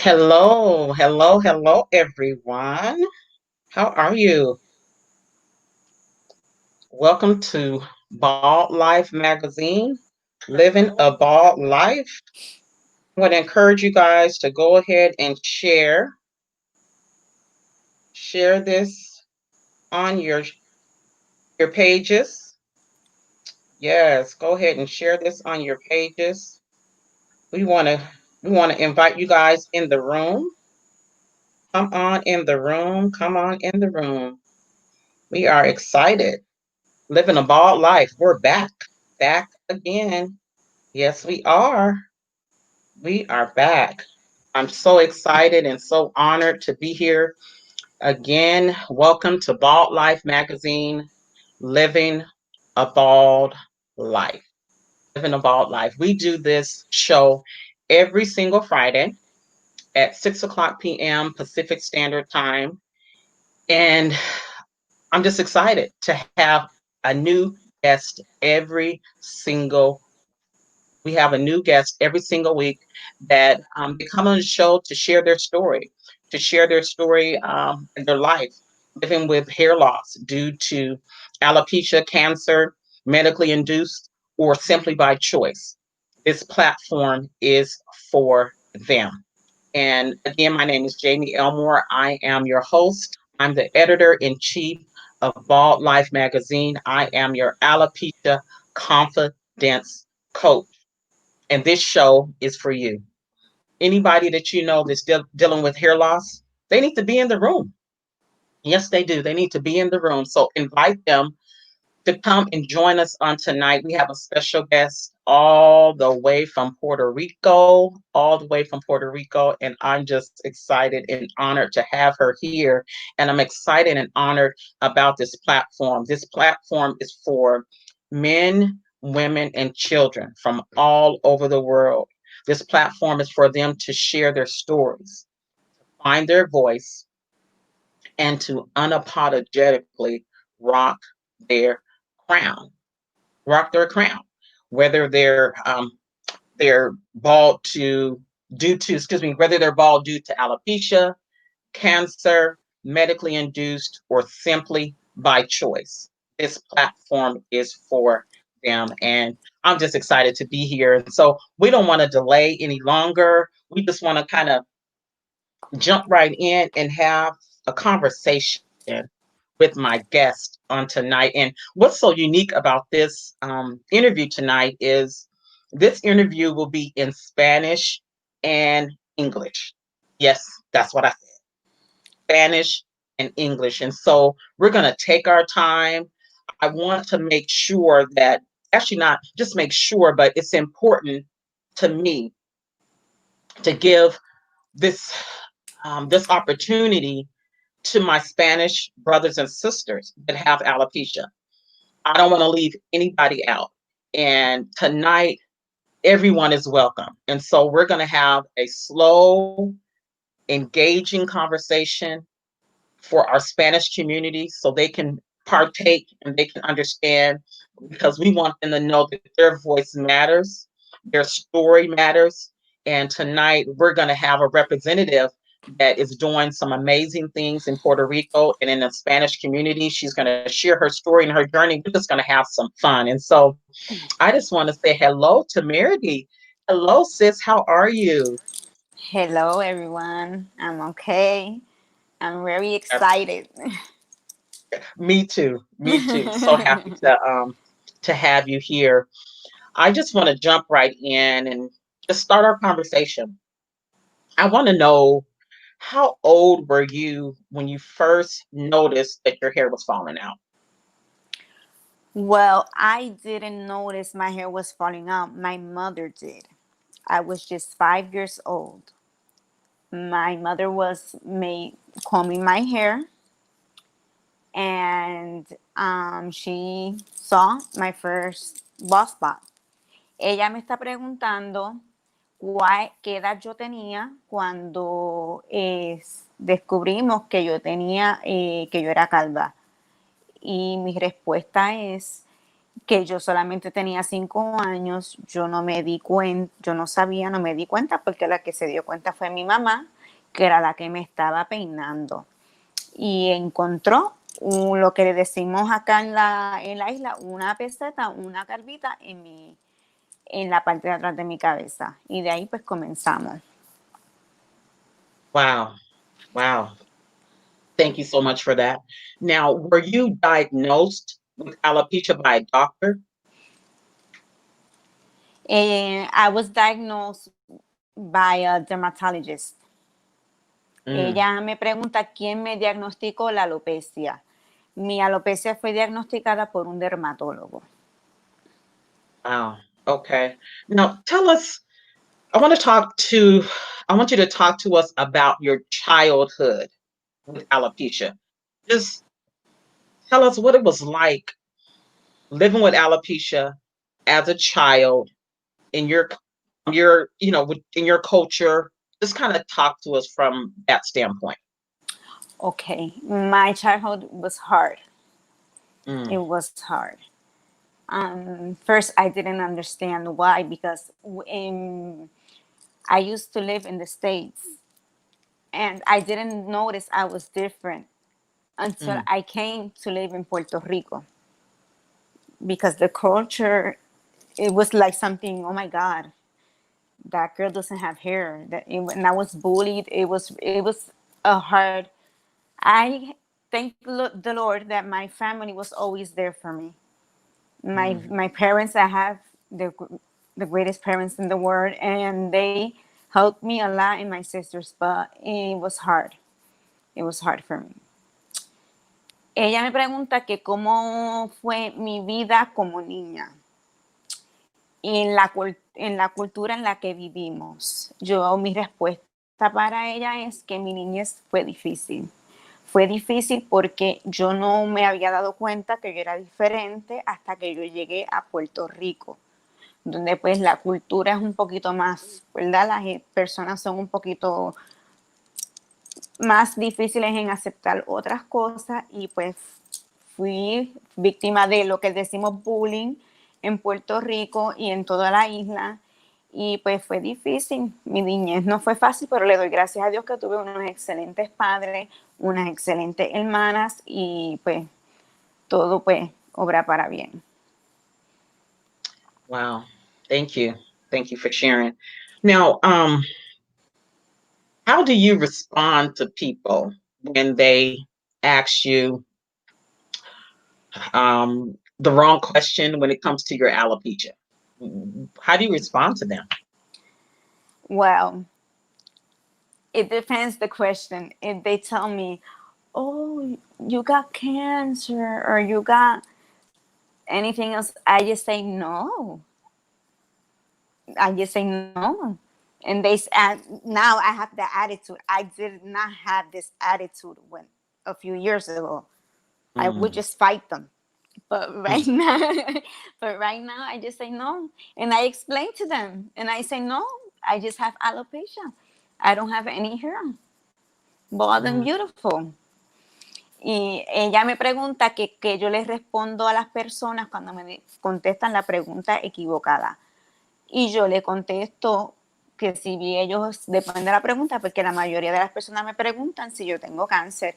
Hello, everyone. How are you? Welcome to Bald Life Magazine, Living a Bald Life. I want to encourage you guys to go ahead and share this on your pages. Yes, go ahead and share this on your pages. We want to we want to invite you guys in the room. Come on in the room. Come on in the room. We are excited. Living a bald life. We're back again. Yes, we are. We are back. I'm so excited and so honored to be here again. Welcome to Bald Life Magazine, Living a Bald Life. Living a Bald Life. We do this show every single Friday at 6 o'clock p.m. Pacific Standard Time. And I'm just excited to have a new guest every single we have a new guest every single week that they come on the show to share their story, in their life, living with hair loss due to alopecia, cancer, medically induced, or simply by choice. This platform is for them. And again, my name is Jamie Elmore. I am your host. I'm the editor in chief of Bald Life Magazine. I am your alopecia confidence coach. And this show is for you. Anybody that you know that's dealing with hair loss, they need to be in the room. Yes, they do. They need to be in the room. So invite them to come and join us on tonight. We have a special guest all the way from Puerto Rico, and I'm just excited and honored to have her here. And I'm excited and honored about this platform. This platform is for men, women, and children from all over the world. This platform is for them to share their stories, find their voice, and to unapologetically rock their crown rock their crown, whether they're bald to due to whether they're bald due to alopecia, cancer, medically induced, or simply by choice. This platform is for them, and I'm just excited to be here. And so we don't want to delay any longer. We just want to kind of jump right in and have a conversation with my guest on tonight. And what's so unique about this interview tonight is this interview will be in Spanish and English. Yes, that's what I said, Spanish and English. And so we're going to take our time. I want to make sure that, actually, not just make sure, but it's important to me to give this this opportunity to my Spanish brothers and sisters that have alopecia. I don't want to leave anybody out. And tonight, everyone is welcome. And so we're going to have a slow, engaging conversation for our Spanish community so they can partake and they can understand, because we want them to know that their voice matters, their story matters. And tonight, we're going to have a representative that is doing some amazing things in Puerto Rico and in the Spanish community. She's going to share her story and her journey. We're just going to have some fun. And so I just want to say hello to Meredy. Hello, sis. How are you? Hello, everyone. I'm okay. I'm very Uh, excited. Me too. Me too. So happy to have you here. I just want to jump right in and just start our conversation. I want to know, how old were you when you first noticed that your hair was falling out? Well, I didn't notice my hair was falling out. My mother did. I was just 5 years old. My mother was combing my hair, and she saw my first bald spot. Ella me está preguntando qué edad yo tenía cuando descubrimos que yo tenía, que yo era calva. Y mi respuesta es que yo solamente tenía 5 años, yo no me di cuenta, yo no sabía, no me di cuenta porque la que se dio cuenta fue mi mamá. que era la que me estaba peinando. Y encontró lo que le decimos acá en la isla, una peseta, una calvita en la parte de atrás de mi cabeza. Y de ahí pues comenzamos. Wow. Wow. Thank you so much for that. Now, were you diagnosed with alopecia by a doctor? I was diagnosed by a dermatologist. Mm, Ella me pregunta quién me diagnosticó la alopecia. Mi alopecia fue diagnosticada por un dermatólogo. wow. Okay. Now, tell us, I want to talk to, I want you to talk to us about your childhood with alopecia. Just tell us what it was like living with alopecia as a child in in your culture. Just kind of talk to us from that standpoint. Okay, my childhood was hard. It Mm, was hard. First, I didn't understand why because I used to live in the States and I didn't notice I was different until mm, I came to live in Puerto Rico because the culture, it was like something, oh my God, that girl doesn't have hair. And I was bullied. It was a hard. I thank the Lord that my family was always there for me. mm. My parents, I have the greatest parents in the world, and they helped me a lot, and my sisters, but it was hard. It was hard for me. Ella me pregunta que cómo fue mi vida como niña en la cultura en la que vivimos. Mi respuesta para ella es que mi niñez fue difícil. Fue difícil porque yo no me había dado cuenta que yo era diferente hasta que yo llegué a Puerto Rico, donde pues la cultura es un poquito más, ¿verdad? Las personas son un poquito más difíciles en aceptar otras cosas y pues fui víctima de lo que decimos bullying en Puerto Rico y en toda la isla y pues fue difícil. Mi niñez no fue fácil, pero le doy gracias a Dios que tuve unos excelentes padres, unas excelentes hermanas y pues todo pues obra para bien. Wow. Thank you. Thank you for sharing. Now, how do you respond to people when they ask you the wrong question when it comes to your alopecia? How do you respond to them? Well, it depends the question. If they tell me, oh, you got cancer or you got anything else, I just say no. I just say no. And now I have the attitude. I did not have this attitude when a few years ago. I would Mm, just fight them. But right mm, now, but right now, I just say no, and I explain to them, and I say no. I just have alopecia. I don't have any hair. Bald and mm, beautiful. Y ella me pregunta que yo les respondo a las personas cuando me contestan la pregunta equivocada. Y yo le contesto que si ellos, depende de la pregunta, porque la mayoría de las personas me preguntan si yo tengo cáncer.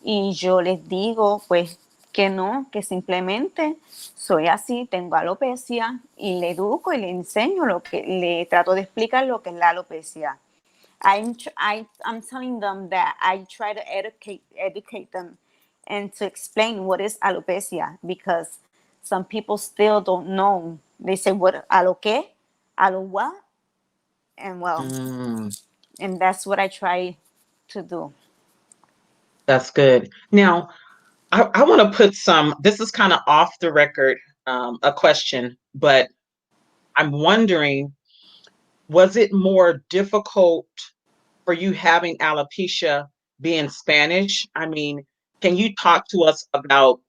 Y yo les digo, pues, que no, que simplemente soy así, tengo alopecia y le educo y le enseño le trato de explicar lo que es la alopecia. I'm telling them that I try to educate them and to explain what is alopecia because some people still don't know. They say, what, alo qué? Alo what? And well, mm. and that's what I try to do. That's good. Now, I want to put this is kind of off the record, a question, but I'm wondering, was it more difficult for you having alopecia being Spanish? I mean, can you talk to us about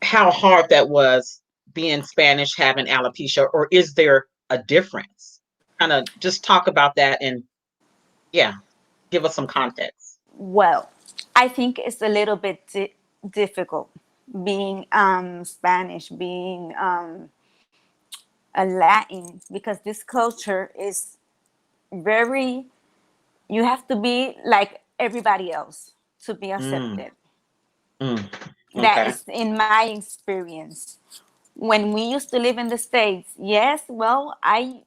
how hard that was being Spanish, having alopecia, or is there a difference? Kind of just talk about that and yeah, give us some context. Well, I think it's a little bit difficult being Spanish, being a Latin, because this culture is very You have to be like everybody else to be Mm, accepted. mm. That Okay. is in my experience. When we used to live in the States, yes, well, I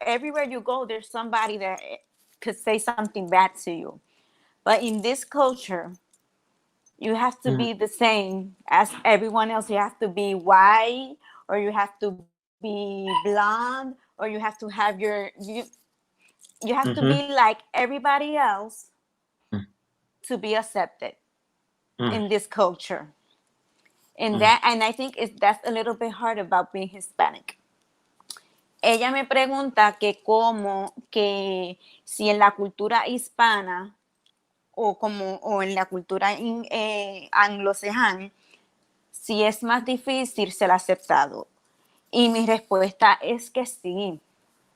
everywhere you go, there's somebody that could say something bad to you. But in this culture, you have to Mm, be the same as everyone else. You have to be white, or you have to be blonde, or you have to have you have to be mm-hmm, like everybody else mm, to be accepted mm, in this culture. mm. And I think that's a little bit hard about being Hispanic. Ella me pregunta que cómo, que si en la cultura hispana o en la cultura anglosajana, si es más difícil ser aceptado. Y mi respuesta es que sí.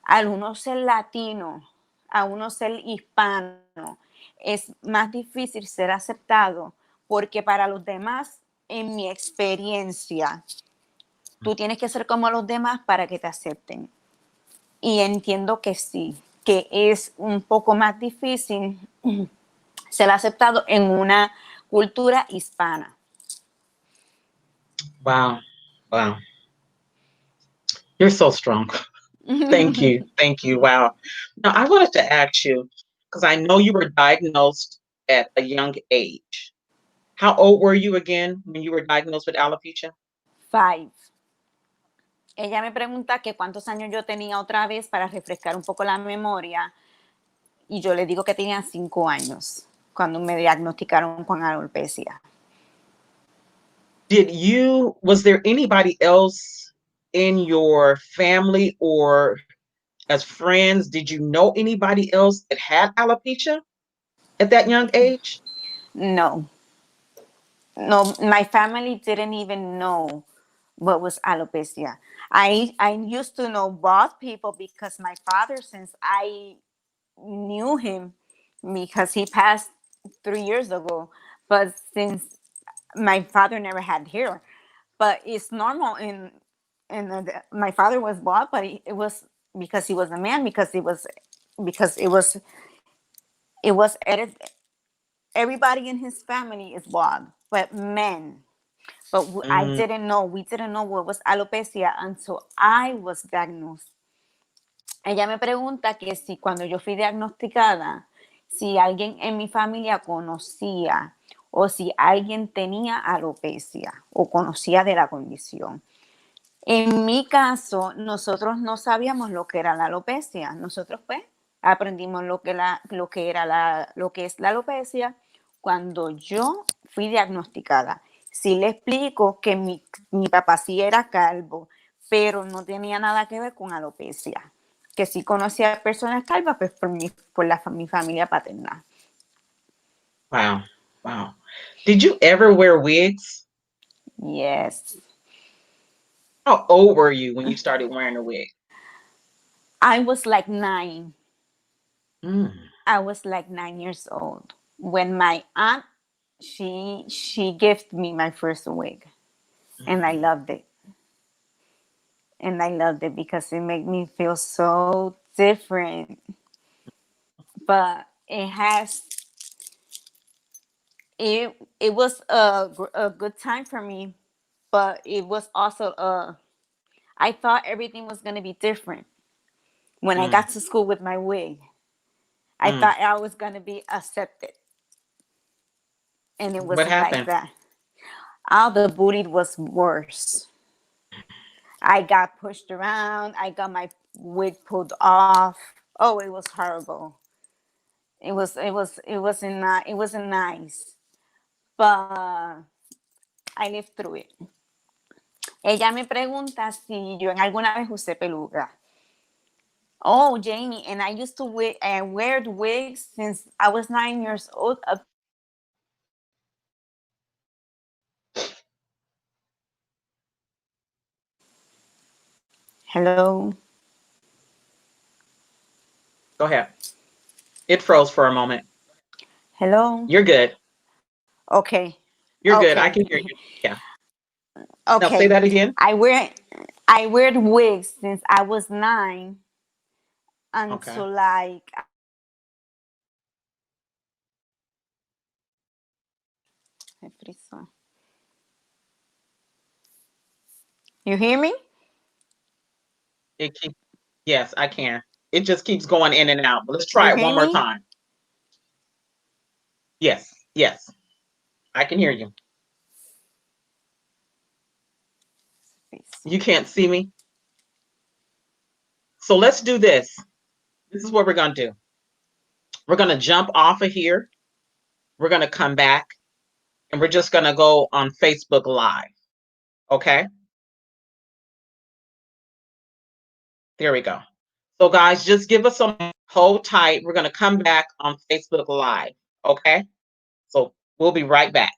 Al uno ser latino, a uno ser hispano, es más difícil ser aceptado porque para los demás, en mi experiencia, tú tienes que ser como los demás para que te acepten. Y entiendo que sí, que es un poco más difícil ser aceptado en una cultura hispana. Wow. Wow. You're so strong. Thank you. Thank you. Wow. Now, I wanted to ask you, because I know you were diagnosed at a young age. How old were you again when you were diagnosed with alopecia? Five. Ella me pregunta que cuántos años yo tenía otra vez para refrescar un poco la memoria y yo le digo que tenía 5 años cuando me diagnosticaron con alopecia. Was there anybody else in your family or as friends? Did you know anybody else that had alopecia at that young age? No, no, my family didn't even know what was alopecia. I used to know both people because my father, since I knew him, because he passed 3 years ago, but since my father never had hair, but it's normal my father was bald, but it was because he was a man, because it was everybody in his family is bald, but men. But Mm, we didn't know what was alopecia until I was diagnosed. Ella me pregunta que si cuando yo fui diagnosticada, si alguien en mi familia conocía o si alguien tenía alopecia o conocía de la condición. En mi caso, nosotros no sabíamos lo que era la alopecia. Nosotros pues aprendimos lo que es la alopecia cuando yo fui diagnosticada. Sí le explico que mi papá sí era calvo, pero no tenía nada que ver con alopecia. Que sí conocía a personas calvas, pues mi familia paterna. wow. Wow. Did you ever wear wigs? Yes. How old were you when you started wearing a wig? I was like 9. Mm, I was like 9 years old when my aunt she gifted me my first wig, and I mm. loved it. And I loved it because it made me feel so different. But it was a good time for me, but it was also I thought everything was gonna be different when I Mm, got to school with my wig. I mm. thought I was gonna be accepted, and it What wasn't like happened? that. All the booty was worse. I got pushed around. I got my wig pulled off. Oh, it was horrible. It wasn't nice. But I lived through it. Ella me pregunta si yo en alguna vez usé peluca. Oh, Jamie, and I used to wear wigs since I was 9 years old up to like 12 years old. Hello, Go ahead. It froze for a moment. hello. You're good. Okay, You're good. I okay, can hear you. Yeah. Now say okay. that again. I wear wigs since I was 9 Okay. until like I was Se frizó. You hear me? It keep yes, I can. It just keeps going in and out. But let's try You it hear one more me? time. Yes, yes, I can hear you. Frizó. You can't see me. So let's do this. This is what we're going to do. We're going to jump off of here. We're going to come back and we're just going to go on Facebook Live. Okay. There we go. So guys, just give us some hold tight. We're going to come back on Facebook Live. Okay. So we'll be right back.